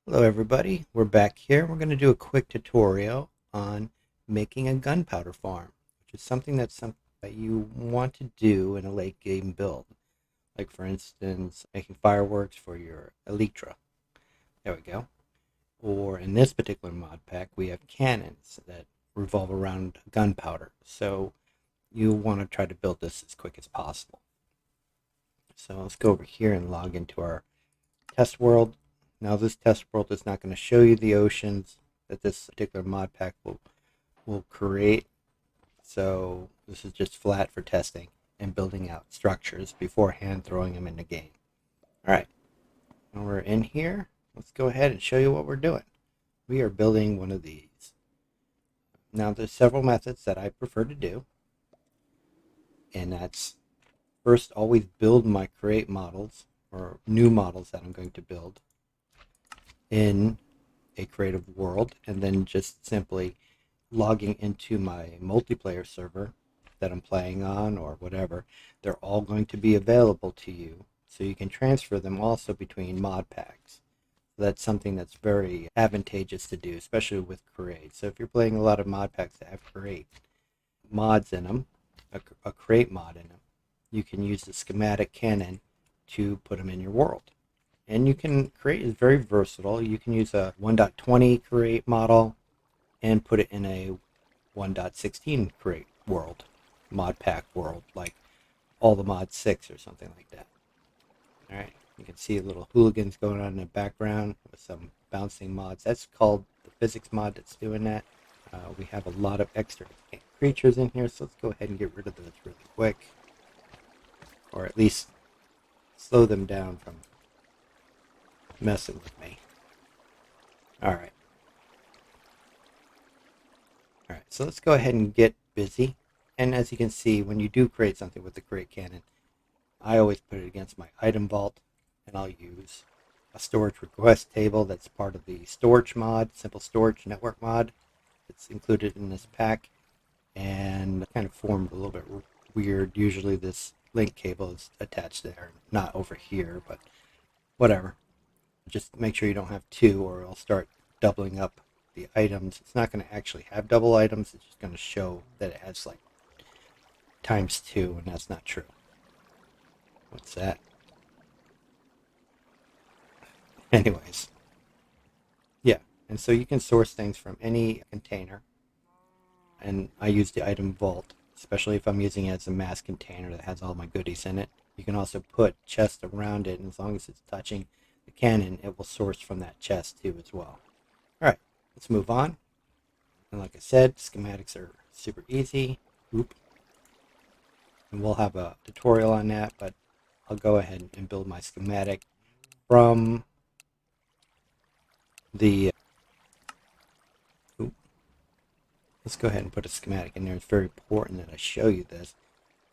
Hello everybody, we're back here. We're going to do a quick tutorial on making a gunpowder farm, which is something that you want to do in a late game build. Like for instance, making fireworks for your Elytra. There we go. Or in this particular mod pack, we have cannons that revolve around gunpowder. So you want to try to build this as quick as possible. So let's go over here and log into our test world. Now this test world is not going to show you the oceans that this particular mod pack will create. So this is just flat for testing and building out structures beforehand throwing them in the game. Alright, now we're in here. Let's go ahead and show you what we're doing. We are building one of these. Now there's several methods that I prefer to do. And that's first always build my create models or new models that I'm going to build in a creative world, and then just simply logging into my multiplayer server that I'm playing on or whatever. They're all going to be available to you, so you can transfer them also between mod packs. So that's something that's very advantageous to do, especially with create. So if you're playing a lot of mod packs that have create mods in them, a create mod in them, you can use the schematic cannon to put them in your world. And you can create is very versatile. You can use a 1.20 create model and put it in a 1.16 create world, mod pack world, like all the mod 6 or something like that. Alright, you can see little hooligans going on in the background with some bouncing mods. That's called the physics mod that's doing that. We have a lot of extra creatures in here, so let's go ahead and get rid of those really quick. Or at least slow them down from messing with me. Alright. Alright, so let's go ahead and get busy. And as you can see, when you do create something with the create cannon, I always put it against my item vault, and I'll use a storage request table that's part of the storage mod, simple storage network mod. It's included in this pack, and kind of formed a little bit weird. Usually this link cable is attached there, not over here, but whatever. Just make sure you don't have two, or it'll start doubling up the items. It's not going to actually have double items. It's just going to show that it has like times 2, and that's not true. What's that? Anyways, yeah. And so you can source things from any container, and I use the item vault, especially if I'm using it as a mass container that has all my goodies in it. You can also put chests around it, and as long as it's touching the cannon, it will source from that chest too as well. Alright, let's move on. And like I said, schematics are super easy. Oop. And we'll have a tutorial on that, but I'll go ahead and build my schematic from the... Oop. Let's go ahead and put a schematic in there. It's very important that I show you this.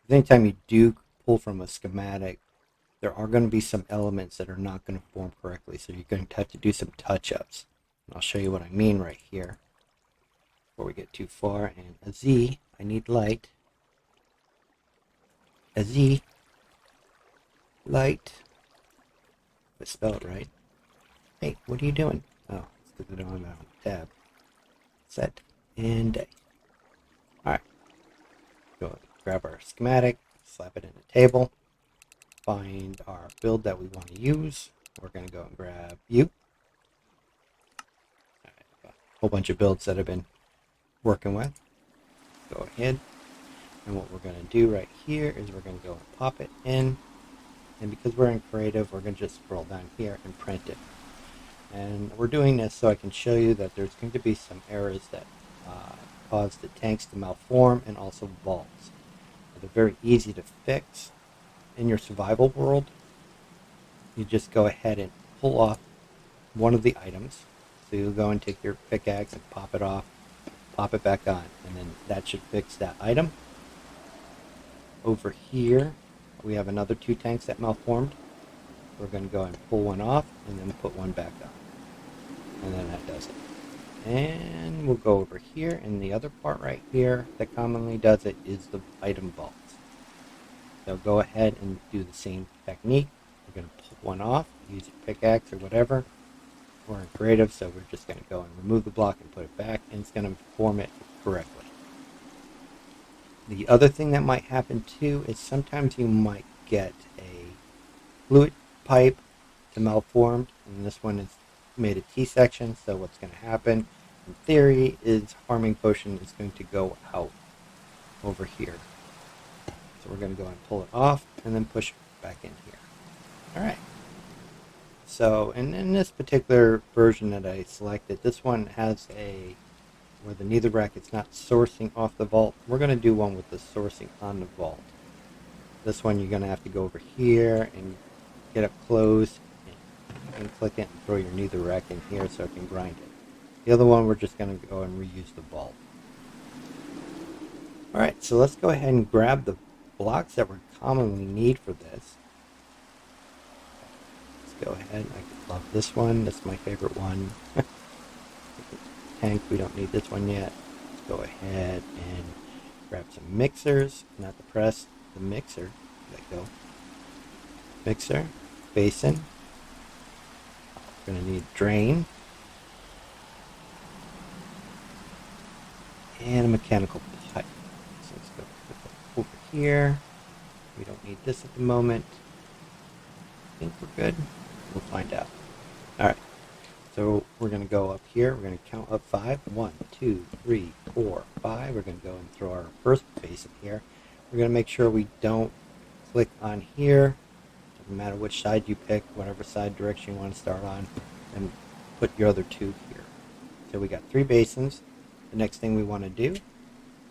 Anytime you do pull from a schematic, there are going to be some elements that are not going to form correctly, so you're going to have to do some touch-ups. And I'll show you what I mean right here before we get too far. And a Z, I need light. A Z, light. If I spell it right. Hey, what are you doing? Oh, it's because I don't have it on tab. Set and day. Alright. Go grab our schematic, slap it in the table. Find our build that we want to use. We're going to go and grab you. Alright, a whole bunch of builds that I've been working with. Go ahead. And what we're going to do right here is we're going to go and pop it in. And because we're in creative, we're going to just scroll down here and print it. And we're doing this so I can show you that there's going to be some errors that cause the tanks to malform and also vaults. They're very easy to fix. In your survival world, you just go ahead and pull off one of the items. So you'll go and take your pickaxe and pop it off, pop it back on, and then that should fix that item. Over here, we have another 2 tanks that malformed. We're going to go and pull one off and then put one back on. And then that does it. And we'll go over here, and the other part right here that commonly does it is the item vaults. So go ahead and do the same technique. We're going to pull one off, use a pickaxe or whatever, we're in creative, so we're just going to go and remove the block and put it back, and it's going to form it correctly. The other thing that might happen too is sometimes you might get a fluid pipe to malform, and this one is made a T-section, so what's going to happen in theory is harming potion is going to go out over here. So we're going to go and pull it off and then push it back in here. Alright. So, and in this particular version that I selected, this one has where the nether rack is not sourcing off the vault. We're going to do one with the sourcing on the vault. This one you're going to have to go over here and get it closed and click it and throw your nether rack in here so it can grind it. The other one we're just going to go and reuse the vault. Alright, so let's go ahead and grab the blocks that we commonly need for this. Let's go ahead. I love this one. That's my favorite one. Tank, we don't need this one yet. Let's go ahead and grab some mixers, not the press, the mixer. Let go. Mixer, basin. We're going to need drain. And a mechanical pipe. So let's go over here. We don't need this at the moment. I think we're good. We'll find out. Alright. So we're going to go up here. We're going to count up 5. 1, 2, 3, 4, 5. We're going to go and throw our first basin here. We're going to make sure we don't click on here. Doesn't matter which side you pick, whatever side direction you want to start on, and put your other 2 here. So we got 3 basins. The next thing we want to do,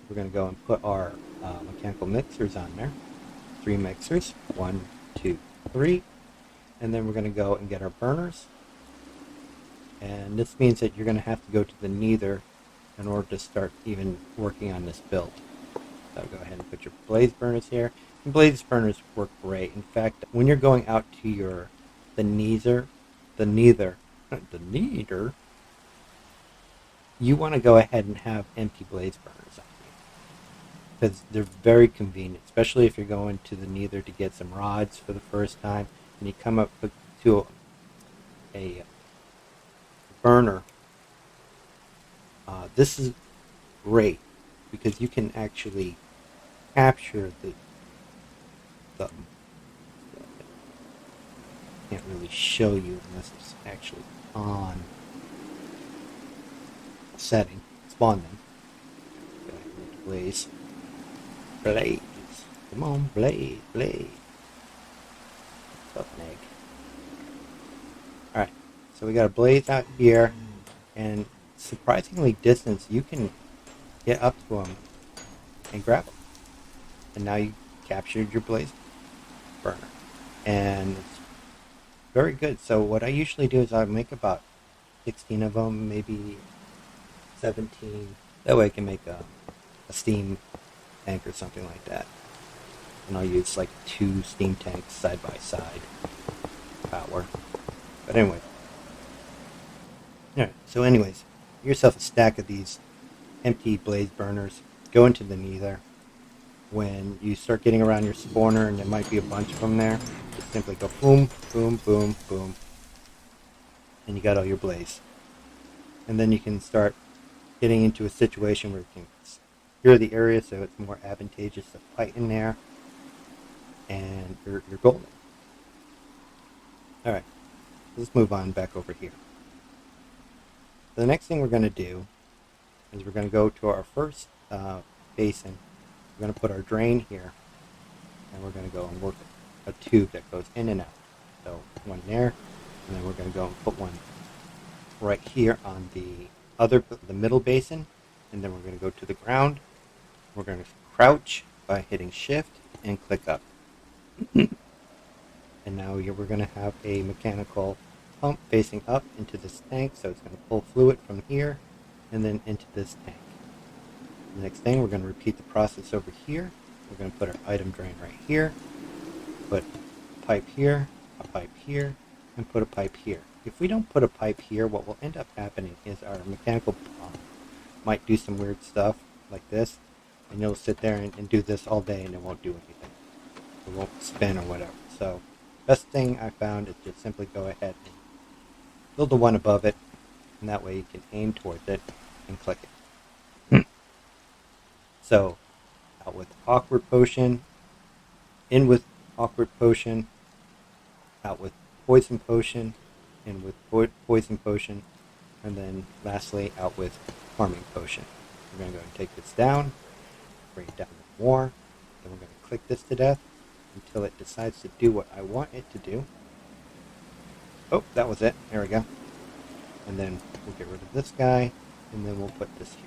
we're going to go and put our mechanical mixers on there. 3 mixers. 1, 2, 3. And then we're going to go and get our burners. And this means that you're going to have to go to the nether in order to start even working on this build. So go ahead and put your blaze burners here. And blaze burners work great. In fact, when you're going out to the nether, you want to go ahead and have empty blaze burners on you, because they're very convenient, especially if you're going to the nether to get some rods for the first time, and you come up to a burner. This is great because you can actually capture the can't really show you unless it's actually on setting. Spawn them. Go ahead and blaze. Blaze. Come on, blaze, blaze. What's up, Meg? Alright, so we got a blaze out here, and surprisingly distance, you can get up to them and grab them. And now you captured your blaze burner. And it's very good. So what I usually do is I make about 16 of them, maybe 17. That way I can make a steam tank or something like that. And I'll use like 2 steam tanks side by side power. But anyway. Alright, so anyways, get yourself a stack of these empty blaze burners. Go into the nether. When you start getting around your spawner, and there might be a bunch of them there, just simply go boom, boom, boom, boom. And you got all your blaze. And then you can start getting into a situation where you can secure the area so it's more advantageous to fight in there. And you're golden. Alright, let's move on back over here. The next thing we're going to do is we're going to go to our first basin. We're going to put our drain here, and we're going to go and work a tube that goes in and out. So one there, and then we're going to go and put one right here on the middle basin, and then we're going to go to the ground. We're going to crouch by hitting shift and click up. And now we're going to have a mechanical pump facing up into this tank, so it's going to pull fluid from here and then into this tank. The next thing, we're going to repeat the process over here. We're going to put our item drain right here, put a pipe here, and put a pipe here. If we don't put a pipe here, what will end up happening is our mechanical pump might do some weird stuff like this, and you'll sit there and do this all day and it won't do anything. It won't spin or whatever. So best thing I found is just simply go ahead and build the one above it, and that way you can aim towards it and click it. So, out with Awkward Potion, in with Awkward Potion, out with Poison Potion, in with Poison Potion, and then lastly out with Harming Potion. We're going to go and take this down, bring it down more, then we're going to click this to death until it decides to do what I want it to do. Oh, that was it. There we go. And then we'll get rid of this guy, and then we'll put this here.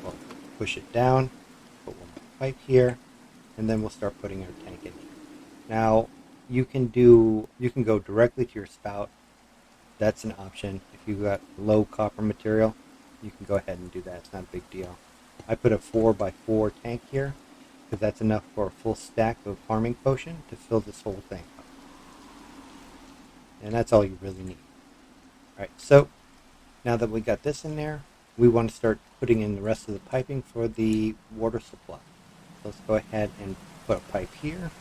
We'll push it down, put one more pipe here, and then we'll start putting our tank in here. Now, you can go directly to your spout. That's an option. If you've got low copper material, you can go ahead and do that. It's not a big deal. I put a 4x4 tank here, because that's enough for a full stack of Harming Potion to fill this whole thing up. And that's all you really need. Alright, so now that we got this in there, we want to start putting in the rest of the piping for the water supply. So let's go ahead and put a pipe here.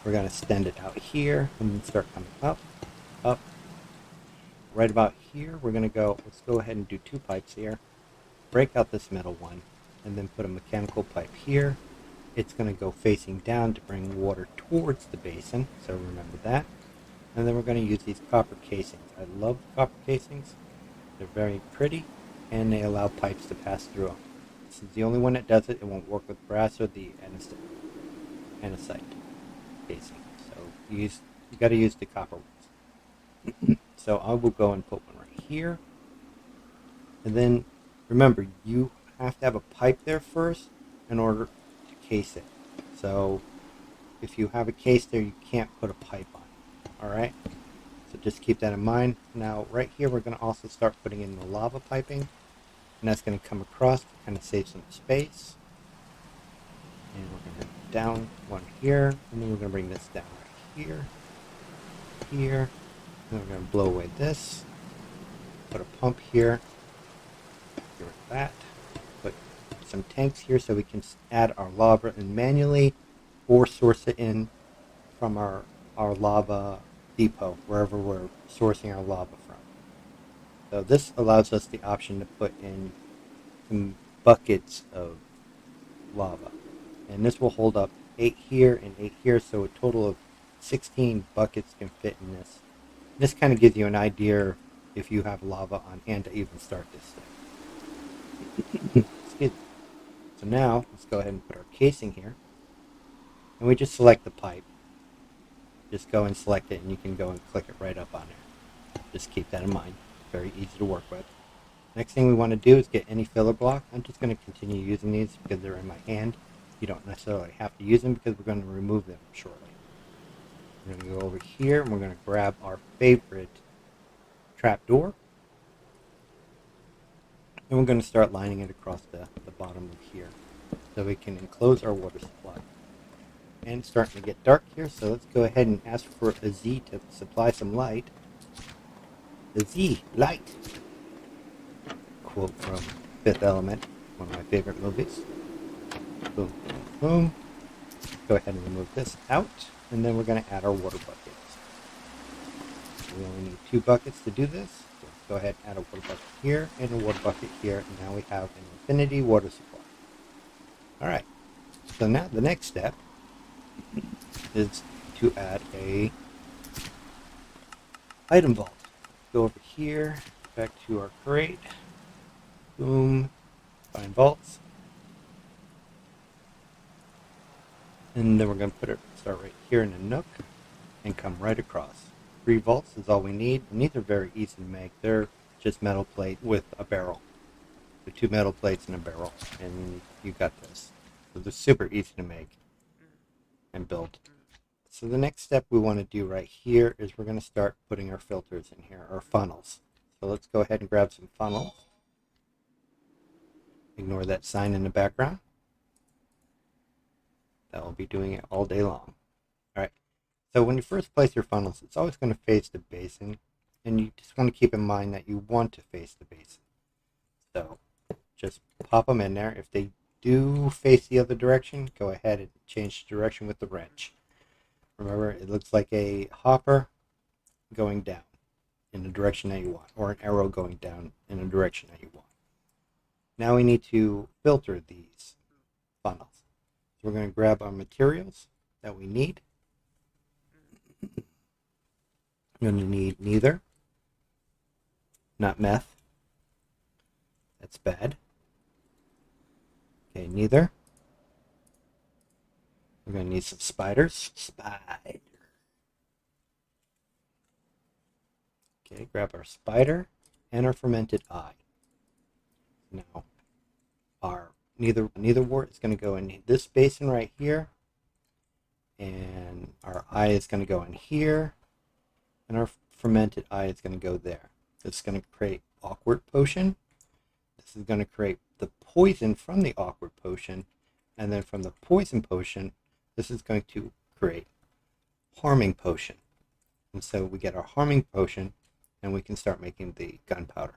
We're going to extend it out here and then start coming up, up. Right about here, we're going to let's go ahead and do 2 pipes here. Break out this metal one, and then put a mechanical pipe here. It's going to go facing down to bring water towards the basin, so remember that. And then we're going to use these copper casings. I love copper casings. They're very pretty, and they allow pipes to pass through them. This is the only one that does it. It won't work with brass or the andesite casing. So you got to use the copper ones. So I will go and put one right here. And then remember, you have to have a pipe there first in order to case it. So if you have a case there, you can't put a pipe on. Alright? So just keep that in mind. Now right here we're going to also start putting in the lava piping. And that's going to come across to kind of save some space. And we're going to down one here. And then we're going to bring this down right here. Here. And we're going to blow away this. Put a pump here. Get rid of that. Put some tanks here so we can add our lava in manually or source it in from our lava depot, wherever we're sourcing our lava from. So this allows us the option to put in some buckets of lava. And this will hold up 8 here and 8 here, so a total of 16 buckets can fit in this. This kind of gives you an idea if you have lava on hand to even start this thing. Excuse me. So now, let's go ahead and put our casing here. And we just select the pipe. Just go and select it, and you can go and click it right up on there. Just keep that in mind. Very easy to work with. Next thing we want to do is get any filler block. I'm just going to continue using these because they're in my hand. You don't necessarily have to use them because we're going to remove them shortly. We're going to go over here and we're going to grab our favorite trapdoor. And we're going to start lining it across the bottom of here so we can enclose our water supply. And it's starting to get dark here, so let's go ahead and ask for a Z to supply some light. The Z, light! Quote from Fifth Element, one of my favorite movies. Boom, boom, boom. Go ahead and remove this out, and then we're going to add our water buckets. We only need 2 buckets to do this. So let's go ahead and add a water bucket here and a water bucket here, and now we have an infinity water supply. Alright, so now the next step is to add a item vault. Go over here, back to our crate. Boom, find vaults. And then we're going to start right here in the nook and come right across. 3 vaults is all we need, and these are very easy to make. They're just metal plate with a barrel. So 2 metal plates and a barrel, and you got this. So they're super easy to make and build. So the next step we want to do right here is we're going to start putting our filters in here, our funnels. So let's go ahead and grab some funnels. Ignore that sign in the background. That will be doing it all day long. Alright, so when you first place your funnels, it's always going to face the basin, and you just want to keep in mind that you want to face the basin. So just pop them in there. If they do face the other direction, go ahead and change the direction with the wrench. Remember, it looks like a hopper going down. in the direction that you want, or an arrow going down in the direction that you want. Now we need to filter these funnels. So we're going to grab our materials that we need. You're going to need neither, not meth. That's bad. Okay, neither. We're going to need some spiders. Spider. Okay, grab our spider and our fermented eye. Now, our neither wort is going to go in this basin right here, and our eye is going to go in here, and our fermented eye is going to go there. This is going to create awkward potion. This is going to create the poison from the awkward potion, and then from the poison potion, this is going to create harming potion. And so we get our harming potion, and we can start making the gunpowder.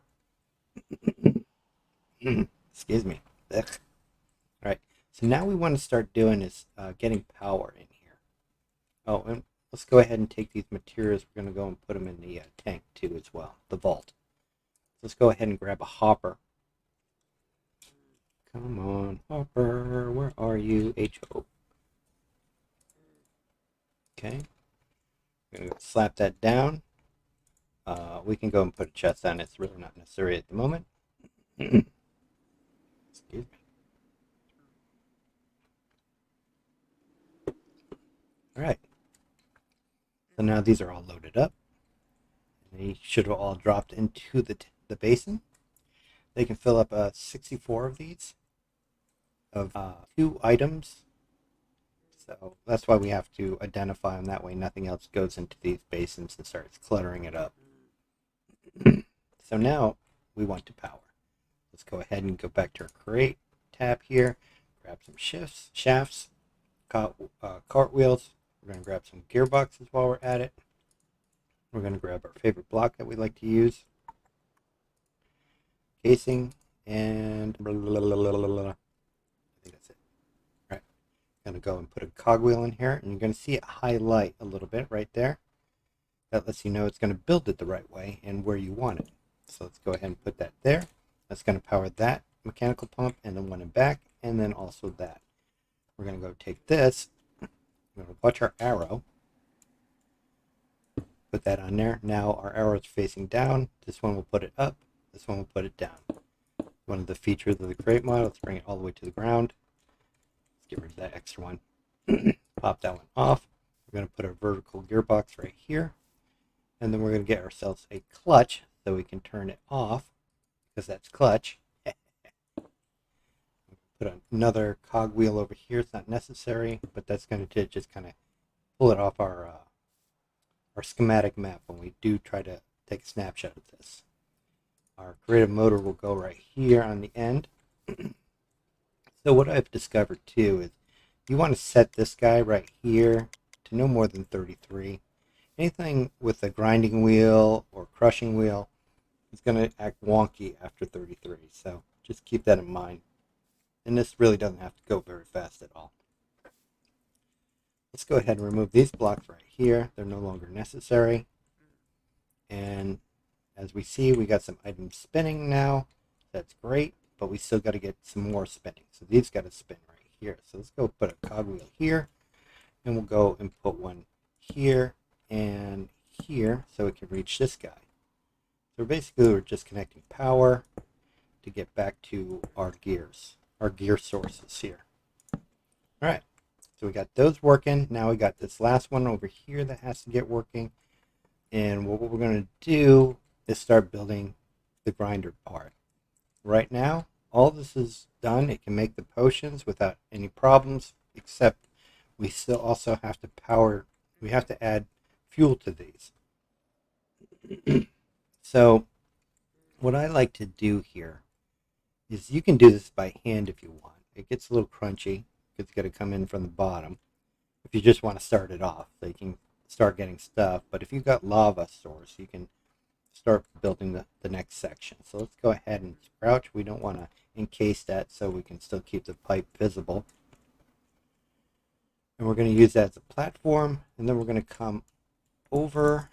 Excuse me. Ugh. All right. So now we want to start doing is getting power in here. Oh, and let's go ahead and take these materials. We're going to go and put them in the tank too as well, the vault. So let's go ahead and grab a hopper. Come on, hopper. Where are you? H-O. Okay. I'm going to slap that down. We can go and put a chest on. It's really not necessary at the moment. Excuse me. All right. So now these are all loaded up. They should have all dropped into the basin. They can fill up 64 of these of 2 items. So that's why we have to identify them. That way nothing else goes into these basins and starts cluttering it up. So now we want to power. Let's go ahead and go back to our create tab here. Grab some shafts, cartwheels. We're going to grab some gearboxes while we're at it. We're going to grab our favorite block that we like to use. Casing and I think that's it. All right. I'm going to go and put a cogwheel in here, and you're going to see it highlight a little bit right there. That lets you know it's going to build it the right way and where you want it. So let's go ahead and put that there. That's going to power that mechanical pump and then one in back, and then also that. We're going to go take this. We're going to watch our arrow. Put that on there. Now our arrow is facing down. This one will put it up. This one will put it down. One of the features of the crate model. Let's bring it all the way to the ground. Let's get rid of that extra one. Pop that one off. We're going to put our vertical gearbox right here. And then we're going to get ourselves a clutch so we can turn it off, because that's clutch. Put another cogwheel over here. It's not necessary, but that's going to just kind of pull it off our schematic map when we do try to take a snapshot of this. Our creative motor will go right here on the end. So what I've discovered too is you want to set this guy right here to no more than 33. Anything with a grinding wheel or crushing wheel is going to act wonky after 33. So just keep that in mind. And this really doesn't have to go very fast at all. Let's go ahead and remove these blocks right here. They're no longer necessary. And as we see, we got some items spinning now. That's great, but we still got to get some more spinning. So these got to spin right here. So let's go put a cogwheel here, and we'll go and put one here and here so it can reach this guy. So basically we're just connecting power to get back to our gears, our gear sources here. All right, so we got those working. Now we got this last one over here that has to get working. And what we're going to do is start building the grinder part. Right now, all this is done. It can make the potions without any problems, except we still also have to power, we have to add fuel to these. So what I like to do here is you can do this by hand if you want. It gets a little crunchy. It's got to come in from the bottom if you just want to start it off so you can start getting stuff. But if you've got lava source, you can start building the next section. So let's go ahead and crouch. We don't want to encase that so we can still keep the pipe visible. And we're going to use that as a platform, and then we're going to come over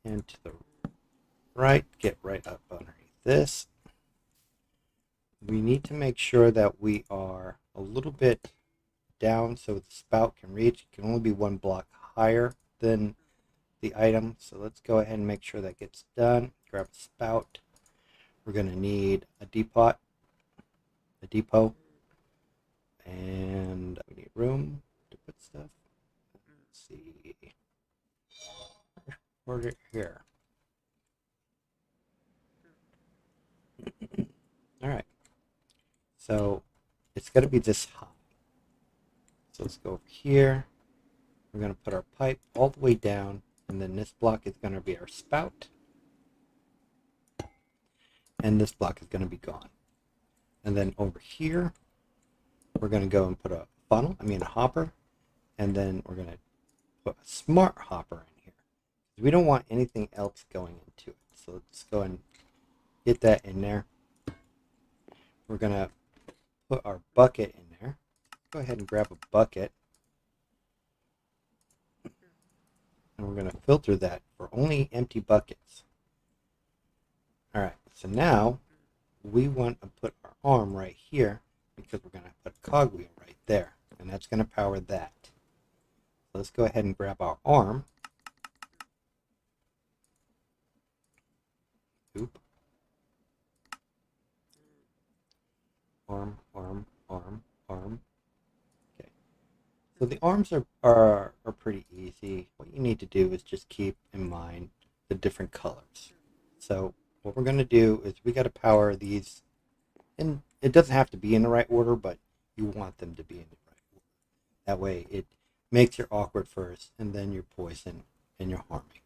and to the right, get right up underneath this. We need to make sure that we are a little bit down so the spout can reach. It can only be one block higher than the item. So let's go ahead and make sure that gets done. Grab the spout. We're going to need a depot, and we need room to put stuff. Let's see. Put it here. All right. So it's going to be this high. So let's go over here. We're going to put our pipe all the way down, and then this block is going to be our spout, and this block is going to be gone. And then over here, we're going to go and put a hopper, and then we're going to put a smart hopper in here. We don't want anything else going into it. So let's go and get that in there. We're going to put our bucket in there. Go ahead and grab a bucket. And we're going to filter that for only empty buckets. Alright, so now we want to put our arm right here because we're going to put a cogwheel right there. And that's going to power that. So let's go ahead and grab our arm. Oop. Arm. Okay. So the arms are pretty easy. What you need to do is just keep in mind the different colors. So what we're going to do is we got to power these, and it doesn't have to be in the right order, but you want them to be in the right order. That way it makes your awkward first, and then your poison and your harming.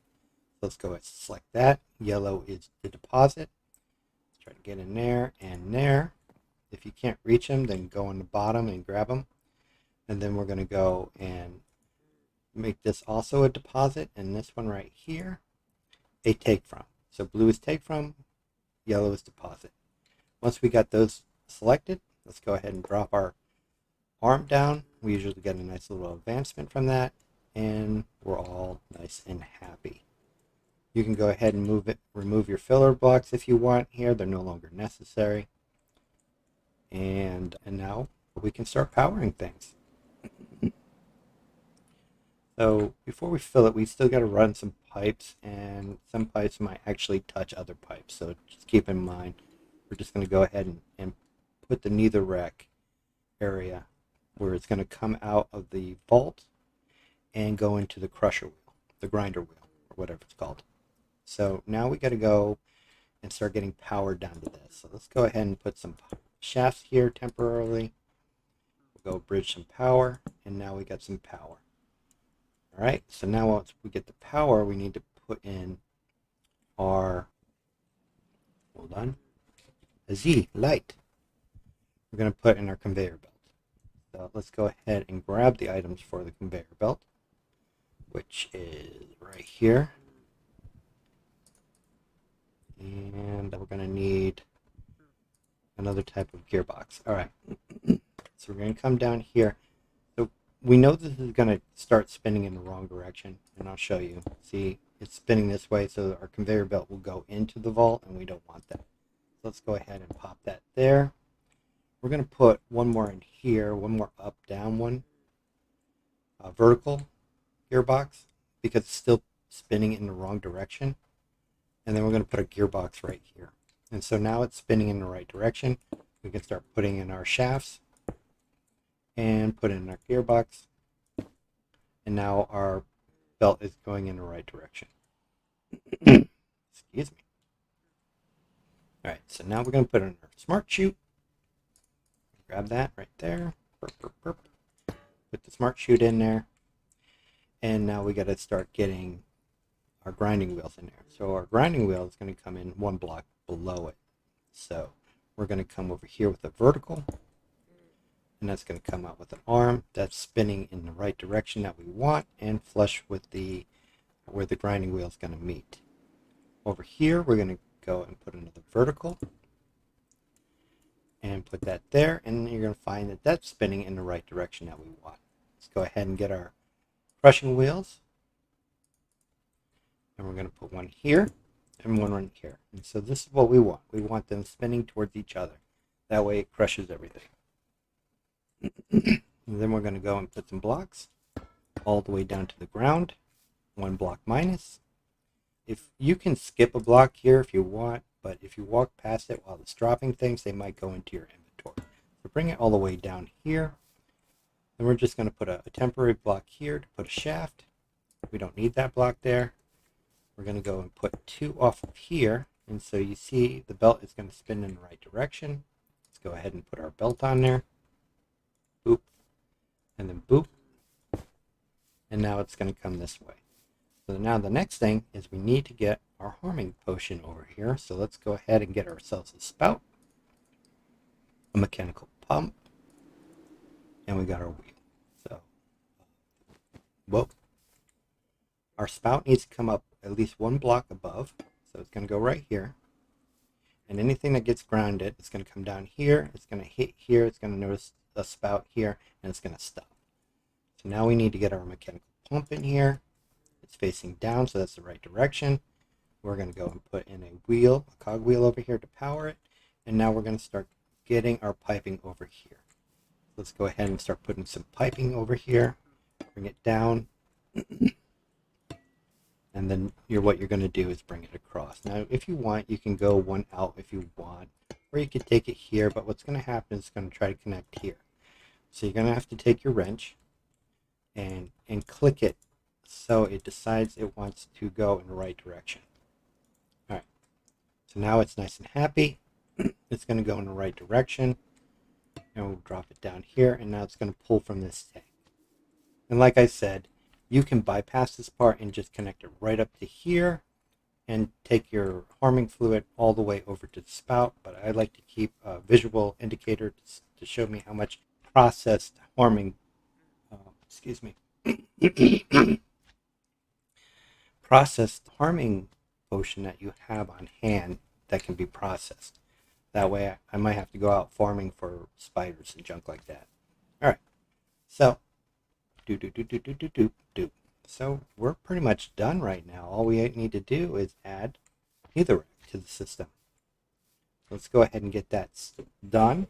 Let's go ahead and select that. Yellow is the deposit. Let's try to get in there and there. If you can't reach them, then go on the bottom and grab them. And then we're going to go and make this also a deposit, and this one right here a take from. So blue is take from, yellow is deposit. Once we got those selected, let's go ahead and drop our arm down. We usually get a nice little advancement from that, and we're all nice and happy. You can go ahead and remove your filler blocks if you want here. They're no longer necessary. And now we can start powering things. So before we fill it, we still got to run some pipes, and some pipes might actually touch other pipes. So just keep in mind, we're just going to go ahead and put the neither rack area where it's going to come out of the vault and go into the crusher wheel, the grinder wheel, or whatever it's called. So now we got to go and start getting power down to this. So let's go ahead and put some shafts here temporarily. We'll go bridge some power, and now we got some power. All right, so now once we get the power, we need to put in our, a Z light. We're going to put in our conveyor belt. So let's go ahead and grab the items for the conveyor belt, which is right here. And we're going to need another type of gearbox. All right, so we're going to come down here. So we know this is going to start spinning in the wrong direction, and I'll show you. See, it's spinning this way, so our conveyor belt will go into the vault, and we don't want that. So let's go ahead and pop that there. We're going to put one more in here, one more up, down one, vertical gearbox, because it's still spinning in the wrong direction. And then we're going to put a gearbox right here. And so now it's spinning in the right direction. We can start putting in our shafts and put in our gearbox. And now our belt is going in the right direction. Excuse me. All right, so now we're going to put in our smart chute. Grab that right there. Put the smart chute in there. And now we got to start getting our grinding wheels in there. So our grinding wheel is going to come in one block below it. So we're going to come over here with a vertical, and that's going to come out with an arm that's spinning in the right direction that we want and flush with where the grinding wheel is going to meet. Over here, we're going to go and put another vertical and put that there, and you're going to find that that's spinning in the right direction that we want. Let's go ahead and get our crushing wheels. And we're going to put one here, and one right here. And so this is what we want. We want them spinning towards each other. That way it crushes everything. And then we're going to go and put some blocks all the way down to the ground. 1 block minus. If you can skip a block here if you want, but if you walk past it while it's dropping things, they might go into your inventory. So bring it all the way down here. Then we're just going to put a temporary block here to put a shaft. We don't need that block there. We're going to go and put 2 off of here. And so you see the belt is going to spin in the right direction. Let's go ahead and put our belt on there. Boop. And then boop. And now it's going to come this way. So now the next thing is we need to get our harming potion over here. So let's go ahead and get ourselves a spout, a mechanical pump, and we got our wheel. So, whoa. Our spout needs to come up at least 1 block above. So it's going to go right here. And anything that gets grounded, it's going to come down here. It's going to hit here. It's going to notice a spout here, and it's going to stop. So now we need to get our mechanical pump in here. It's facing down, so that's the right direction. We're going to go and put in a wheel, a cog wheel over here to power it. And now we're going to start getting our piping over here. Let's go ahead and start putting some piping over here. Bring it down. And then what you're going to do is bring it across. Now, if you want, you can go one out if you want. Or you could take it here, but what's going to happen is it's going to try to connect here. So you're going to have to take your wrench and click it so it decides it wants to go in the right direction. All right, so now it's nice and happy. It's going to go in the right direction, and we'll drop it down here, and now it's going to pull from this tank. And like I said, you can bypass this part and just connect it right up to here and take your harming fluid all the way over to the spout, but I like to keep a visual indicator to show me how much processed harming processed harming potion that you have on hand that can be processed. That way I might have to go out farming for spiders and junk like that. Alright, so so we're pretty much done right now. All we need to do is add netherrack to the system. Let's go ahead and get that done.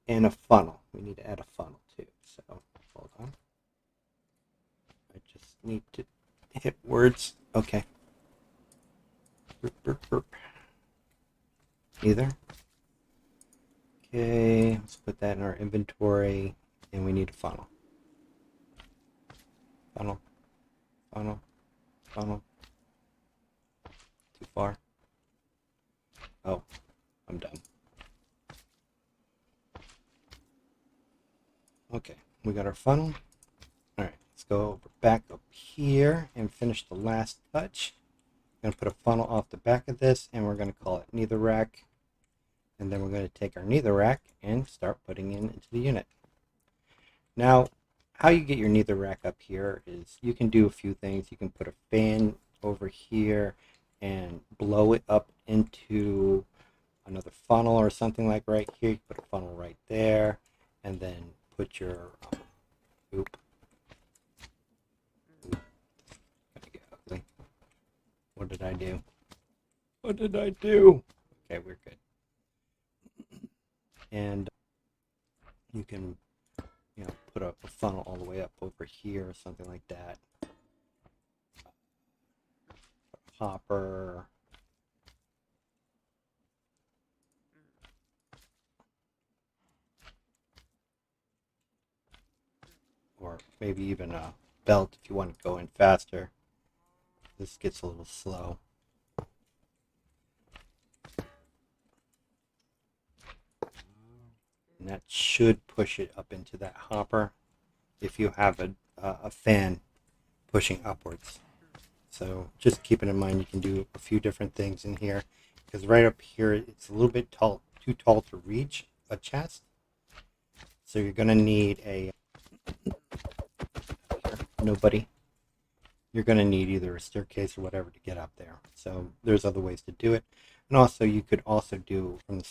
And a funnel. We need to add a funnel too. So hold on. I just need to hit words. Okay. Either. Okay, let's put that in our inventory, and we need a funnel. Funnel. Funnel. Funnel. Too far. Oh, I'm done. Okay, we got our funnel. Alright, let's go back up here and finish the last touch. I'm going to put a funnel off the back of this, and we're going to call it netherrack. And then we're going to take our netherrack and start putting it into the unit. Now, how you get your netherrack up here is you can do a few things. You can put a fan over here and blow it up into another funnel or something like right here. You put a funnel right there, and then put your What did I do? What did I do? Okay, we're good. And you can, put a funnel all the way up over here or something like that. Hopper. Or maybe even a belt if you want to go in faster. This gets a little slow. And that should push it up into that hopper if you have a fan pushing upwards. So just keep it in mind, you can do a few different things in here, because right up here it's a little bit too tall to reach a chest. So you're going to need nobody. You're going to need either a staircase or whatever to get up there. So there's other ways to do it. And also you could also do from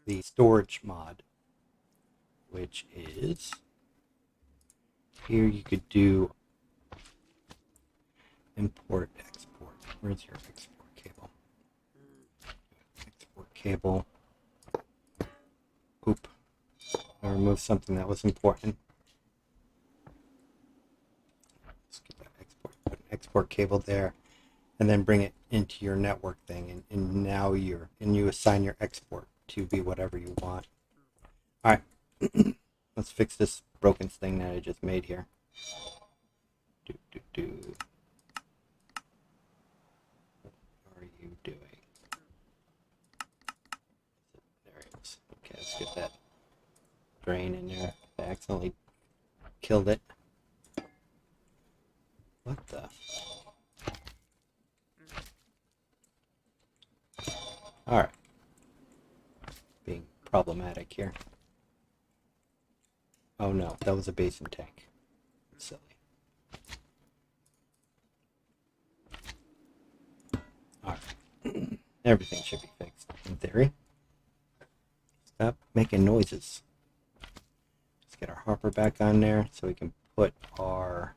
the storage mod, which is here. You could do import export. Where's your export cable? Export cable. Oop. I removed something that was important. Let's get that export. Put an export cable there, and then bring it into your network thing, and now you assign your export to be whatever you want. All right. Let's fix this broken thing that I just made here. What are you doing? There it is. Okay, let's get that drain in there. I accidentally killed it. What the? Alright. Being problematic here. Oh no, that was a basin tank. Silly. Alright. Everything should be fixed, in theory. Stop making noises. Let's get our hopper back on there so we can put our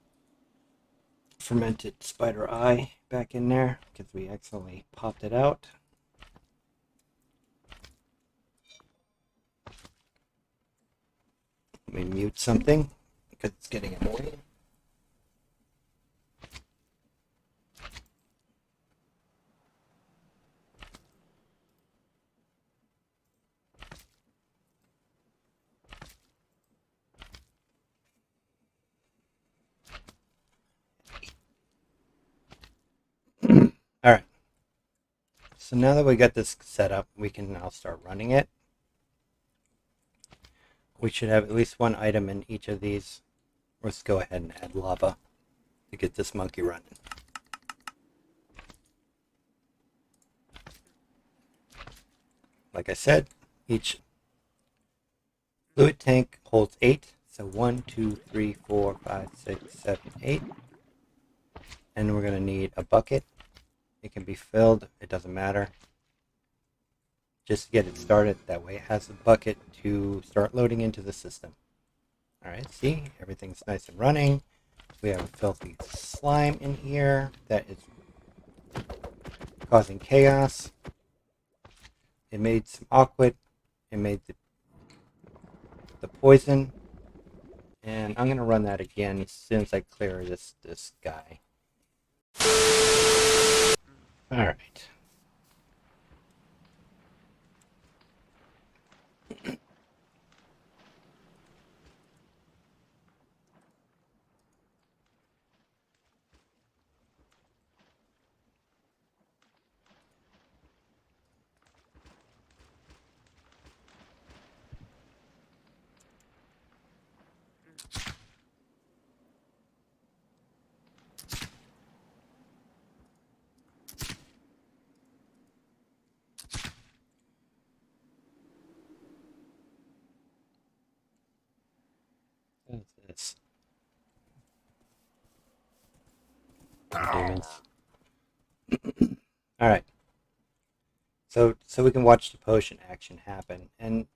fermented spider eye back in there because we accidentally popped it out. Let me mute something because it's getting annoying. Alright. So now that we got this set up, we can now start running it. We should have at least one item in each of these. Let's go ahead and add lava to get this monkey running. Like I said, each fluid tank holds 8. So 1, 2, 3, 4, 5, 6, 7, 8. And we're going to need a bucket. It can be filled, it doesn't matter. Just to get it started, that way it has a bucket to start loading into the system. Alright, see, everything's nice and running. We have a filthy slime in here that is causing chaos. It made some aqua. It made the poison. And I'm going to run that again as soon as I clear this guy. Alright. What's this? Demons. Alright. So we can watch the potion action happen. And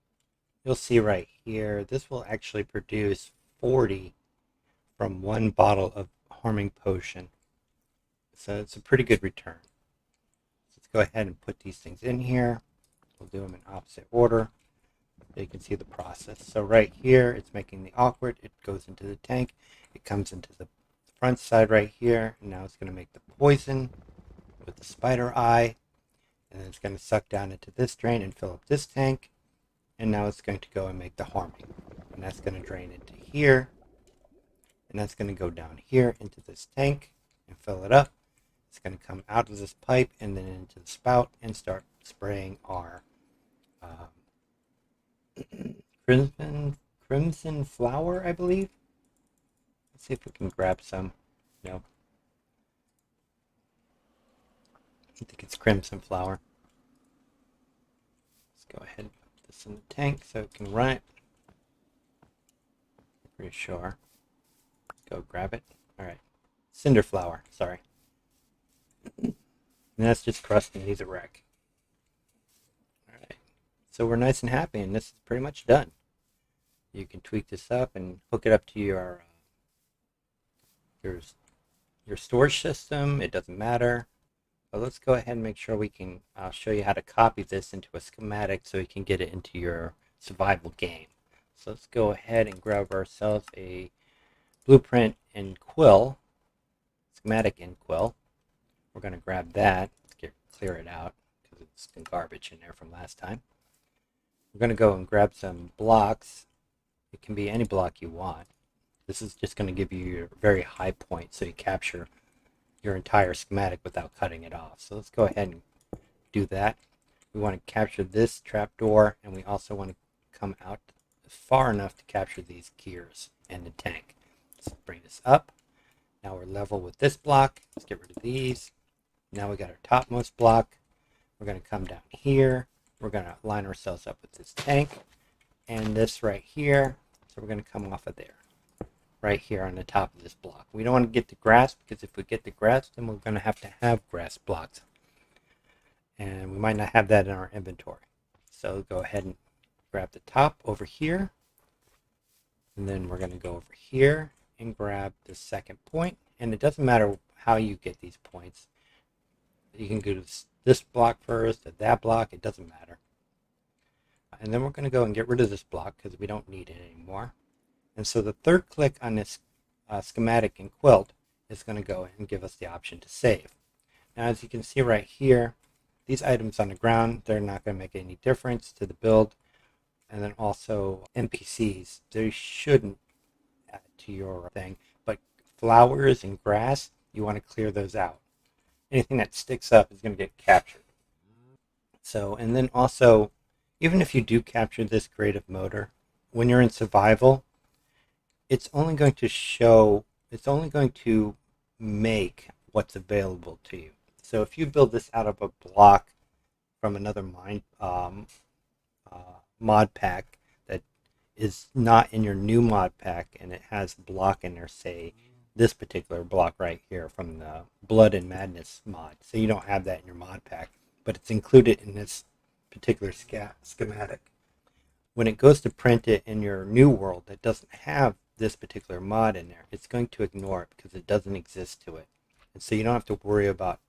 you'll see right here, this will actually produce 40 from one bottle of harming potion. So it's a pretty good return. Let's go ahead and put these things in here. We'll do them in opposite order so you can see the process. So right here, it's making the awkward. It goes into the tank. It comes into the front side right here. And now it's going to make the poison with the spider eye. And then it's going to suck down into this drain and fill up this tank. And now it's going to go and make the harming. And that's going to drain into here. And that's going to go down here into this tank and fill it up. It's going to come out of this pipe and then into the spout and start spraying our crimson flower, I believe. Let's see if we can grab some. No. I think it's crimson flower. Let's go ahead and put this in the tank so it can run it. Pretty sure. Go grab it. Alright. Cinder flower, sorry. And that's just crust and needs a wreck. Alright. So we're nice and happy and this is pretty much done. You can tweak this up and hook it up to your storage system. It doesn't matter. But let's go ahead and make sure I'll show you how to copy this into a schematic so you can get it into your survival game. So let's go ahead and grab ourselves a blueprint in Quill, schematic in Quill. We're going to grab that, clear it out because it's some garbage in there from last time. We're going to go and grab some blocks. It can be any block you want. This is just going to give you your very high point so you capture your entire schematic without cutting it off. So let's go ahead and do that. We want to capture this trapdoor, and we also want to come out far enough to capture these gears and the tank. Let's bring this up. Now we're level with this block. Let's get rid of these. Now we got our topmost block. We're going to come down here. We're going to line ourselves up with this tank and this right here. So we're going to come off of there, right here on the top of this block. We don't want to get the grass, because if we get the grass, then we're going to have grass blocks. And we might not have that in our inventory. So go ahead and grab the top over here. And then we're going to go over here and grab the second point. And it doesn't matter how you get these points. You can go to this block first, or that block, it doesn't matter. And then we're going to go and get rid of this block because we don't need it anymore. And so the third click on this schematic in Quilt is going to go and give us the option to save. Now, as you can see right here, these items on the ground, they're not going to make any difference to the build. And then also NPCs, they shouldn't add to your thing. But flowers and grass, you want to clear those out. Anything that sticks up is going to get captured. So, and then also, even if you do capture this creative motor, when you're in survival, it's only going to make what's available to you. So if you build this out of a block from another mod pack that is not in your new mod pack, and it has a block in there, say this particular block right here from the Blood and Madness mod. So you don't have that in your mod pack, but it's included in this particular schematic. When it goes to print it in your new world that doesn't have this particular mod in there, it's going to ignore it because it doesn't exist to it. And so you don't have to worry about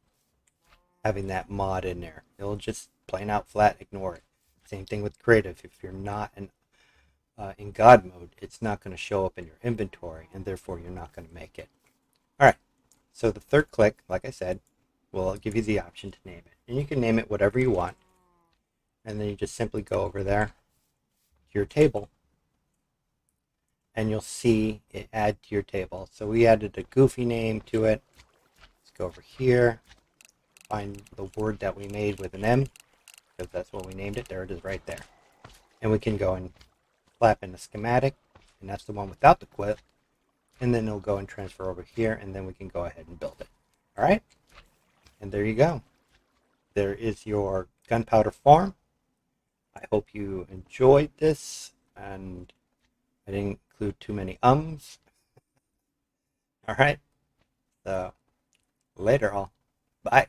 having that mod in there. It'll just plain out flat ignore it. Same thing with creative. If you're not in God mode, it's not going to show up in your inventory, and therefore you're not going to make it. All right. So the third click, like I said, will give you the option to name it. And you can name it whatever you want. And then you just simply go over there to your table, and you'll see it add to your table. So we added a goofy name to it. Let's go over here, find the word that we made with an M, because that's what we named it. There it is right there. And we can go and slap in the schematic, and that's the one without the quit. And then it'll go and transfer over here, and then we can go ahead and build it. All right? And there you go. There is your gunpowder farm. I hope you enjoyed this, and I didn't include too many ums. All right? So, later all. Bye.